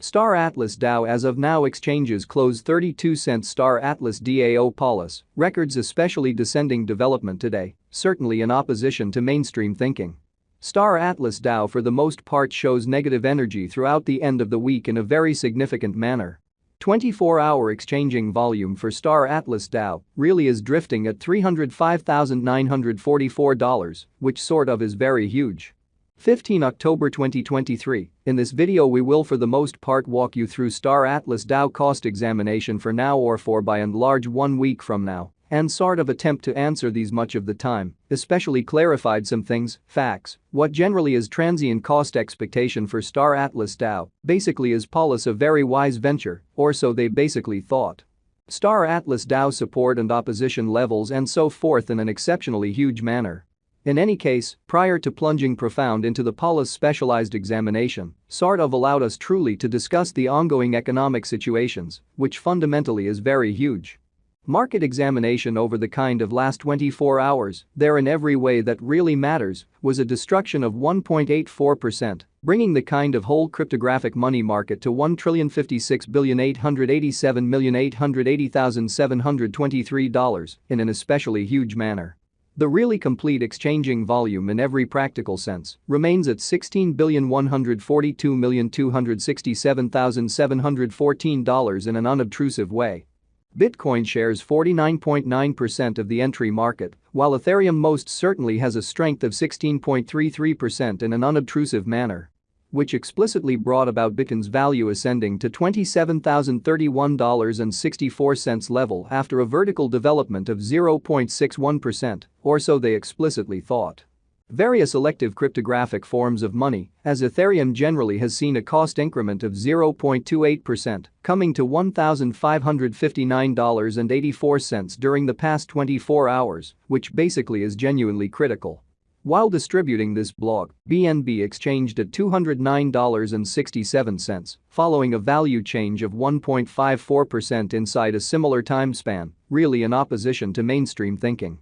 Star Atlas DAO. As of now, exchanges close 32 cents. Star Atlas DAO Polis records especially descending development today, certainly in opposition to mainstream thinking. Star Atlas DAO for the most part shows negative energy throughout the end of the week in a very significant manner. 24-hour exchanging volume for Star Atlas DAO really is drifting at $305,944, which sort of is very huge. 15 October 2023, in this video we will for the most part walk you through Star Atlas DAO cost examination for now or for by and large 1 week from now, and sort of attempt to answer these much of the time, especially clarified some things, facts, what generally is transient cost expectation for Star Atlas DAO, basically is Polis a very wise venture, or so they basically thought. Star Atlas DAO support and opposition levels and so forth in an exceptionally huge manner. In any case, prior to plunging profound into the Polis specialized examination, sort of allowed us truly to discuss the ongoing economic situations, which fundamentally is very huge. Market examination over the kind of last 24 hours, there in every way that really matters, was a destruction of 1.84%, bringing the kind of whole cryptographic money market to $1,056,887,880,723 in an especially huge manner. The really complete exchanging volume in every practical sense remains at $16,142,267,714 in an unobtrusive way. Bitcoin shares 49.9% of the entry market, while Ethereum most certainly has a strength of 16.33% in an unobtrusive manner, which explicitly brought about Bitcoin's value ascending to $27,031.64 level after a vertical development of 0.61%, or so they explicitly thought. Various elective cryptographic forms of money, as Ethereum generally has seen a cost increment of 0.28%, coming to $1,559.84 during the past 24 hours, which basically is genuinely critical. While distributing this blog, BNB exchanged at $209.67, following a value change of 1.54% inside a similar time span, really in opposition to mainstream thinking.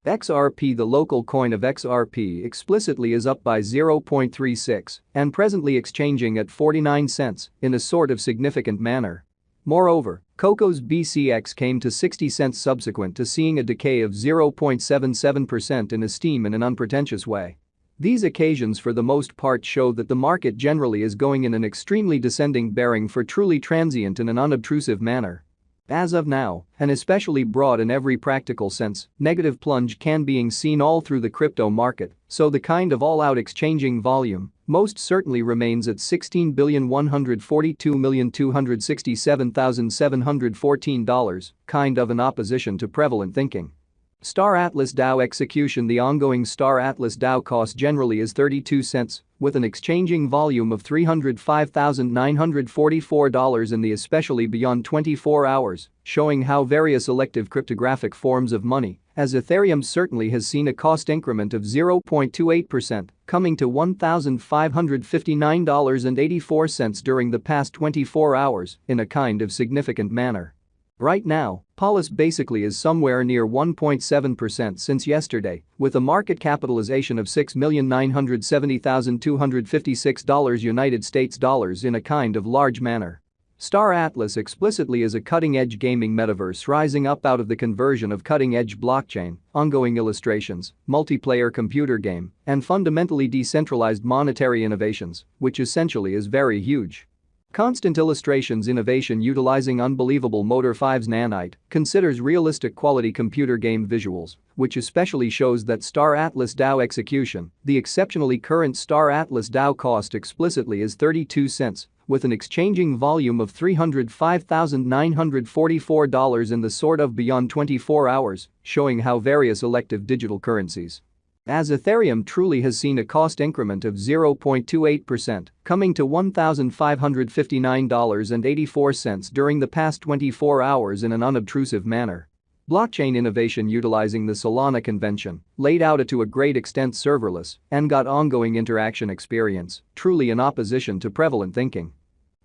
XRP, the local coin of XRP, explicitly is up by 0.36 and presently exchanging at 49 cents in a sort of significant manner. Moreover, Coco's BCX came to 60 cents subsequent to seeing a decay of 0.77% in esteem in an unpretentious way. These occasions for the most part show that the market generally is going in an extremely descending bearing for truly transient in an unobtrusive manner. As of now, and especially broad in every practical sense, negative plunge can being seen all through the crypto market, so the kind of all-out exchanging volume most certainly remains at $16,142,267,714, kind of in opposition to prevalent thinking. Star Atlas DAO execution. The ongoing Star Atlas DAO cost generally is 32 cents, with an exchanging volume of $305,944 in the especially beyond 24 hours, showing how various elective cryptographic forms of money, as Ethereum certainly has seen a cost increment of 0.28%, coming to $1,559.84 during the past 24 hours in a kind of significant manner. Right now, Polis basically is somewhere near 1.7% since yesterday, with a market capitalization of $6,970,256 United States dollars in a kind of large manner. Star Atlas explicitly is a cutting-edge gaming metaverse rising up out of the conversion of cutting-edge blockchain, ongoing illustrations, multiplayer computer game, and fundamentally decentralized monetary innovations, which essentially is very huge. Constant Illustrations innovation utilizing unbelievable Motor 5's nanite considers realistic quality computer game visuals, which especially shows that Star Atlas DAO execution, the exceptionally current Star Atlas DAO cost explicitly is 32 cents, with an exchanging volume of $305,944 in the sort of beyond 24 hours, showing how various elective digital currencies, as Ethereum truly has seen a cost increment of 0.28%, coming to $1,559.84 during the past 24 hours in an unobtrusive manner. Blockchain innovation utilizing the Solana convention, laid out to a great extent serverless, and got ongoing interaction experience, truly in opposition to prevalent thinking.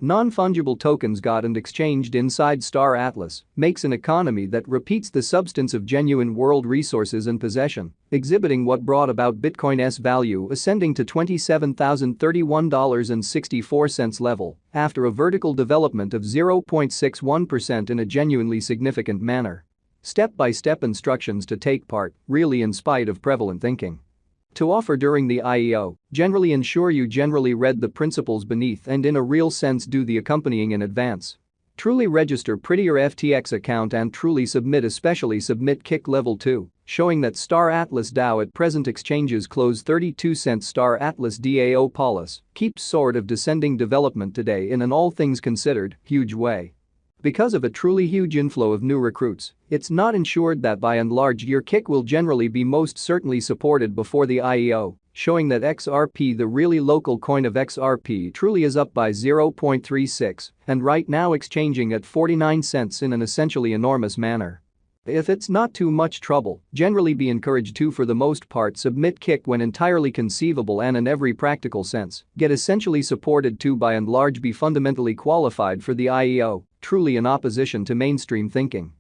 Non-fungible tokens got and exchanged inside Star Atlas makes an economy that repeats the substance of genuine world resources and possession, exhibiting what brought about Bitcoin's value ascending to $27,031.64 level after a vertical development of 0.61% in a genuinely significant manner. Step-by-step instructions to take part, really in spite of prevalent thinking. To offer during the IEO, generally ensure you generally read the principles beneath and in a real sense do the accompanying in advance. Truly register prettier FTX account and truly submit, especially submit kick level 2, showing that Star Atlas DAO at present exchanges close 32 cents. Star Atlas DAO Polis keeps sort of descending development today in an all things considered huge way. Because of a truly huge inflow of new recruits, it's not ensured that by and large your kick will generally be most certainly supported before the IEO, showing that XRP, the really local coin of XRP, truly is up by 0.36 and right now exchanging at 49 cents in an essentially enormous manner. If it's not too much trouble, generally be encouraged to for the most part submit kick when entirely conceivable and in every practical sense, get essentially supported to by and large be fundamentally qualified for the IEO, truly in opposition to mainstream thinking.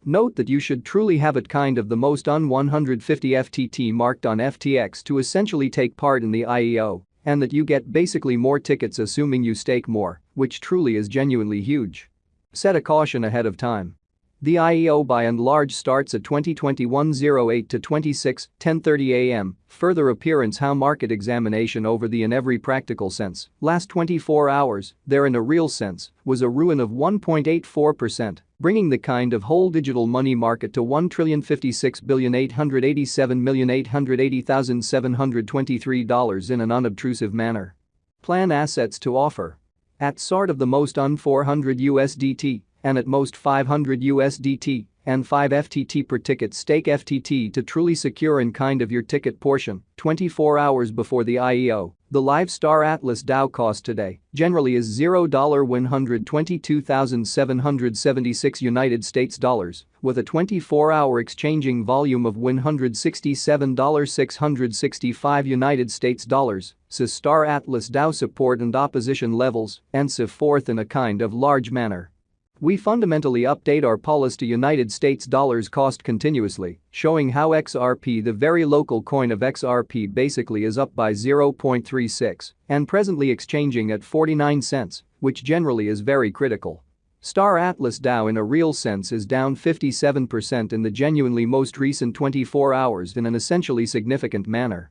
Note that you should truly have it kind of the most un-150 FTT marked on FTX to essentially take part in the IEO, and that you get basically more tickets assuming you stake more, which truly is genuinely huge. Set a caution ahead of time. The IEO by and large starts at 2021-08 to 26-10:30 a.m. Further appearance how market examination over the in every practical sense last 24 hours, there in a real sense, was a ruin of 1.84%, bringing the kind of whole digital money market to $1,056,887,880,723 in an unobtrusive manner. Plan assets to offer. At start of the most $400 USDT. And at most $500 USDT and 5 FTT per ticket, stake FTT to truly secure in kind of your ticket portion 24 hours before the IEO. The live Star Atlas DAO cost today generally is $122,776 United States dollars with a 24-hour exchanging volume of $167,665 United States dollars, says Star Atlas DAO support and opposition levels and so forth in a kind of large manner. We fundamentally update our policy to United States dollars cost continuously, showing how XRP, the very local coin of XRP, basically is up by 0.36 and presently exchanging at 49 cents, which generally is very critical. Star Atlas DAO in a real sense is down 57% in the genuinely most recent 24 hours in an essentially significant manner.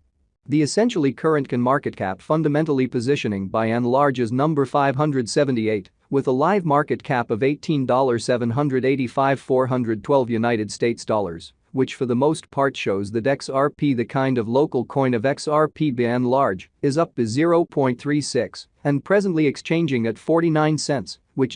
The essentially current can market cap fundamentally positioning by and large is number 578, with a live market cap of $18,785,412 United States dollars, which for the most part shows that XRP, the kind of local coin of XRP by and large, is up by 0.36 and presently exchanging at 49 cents, which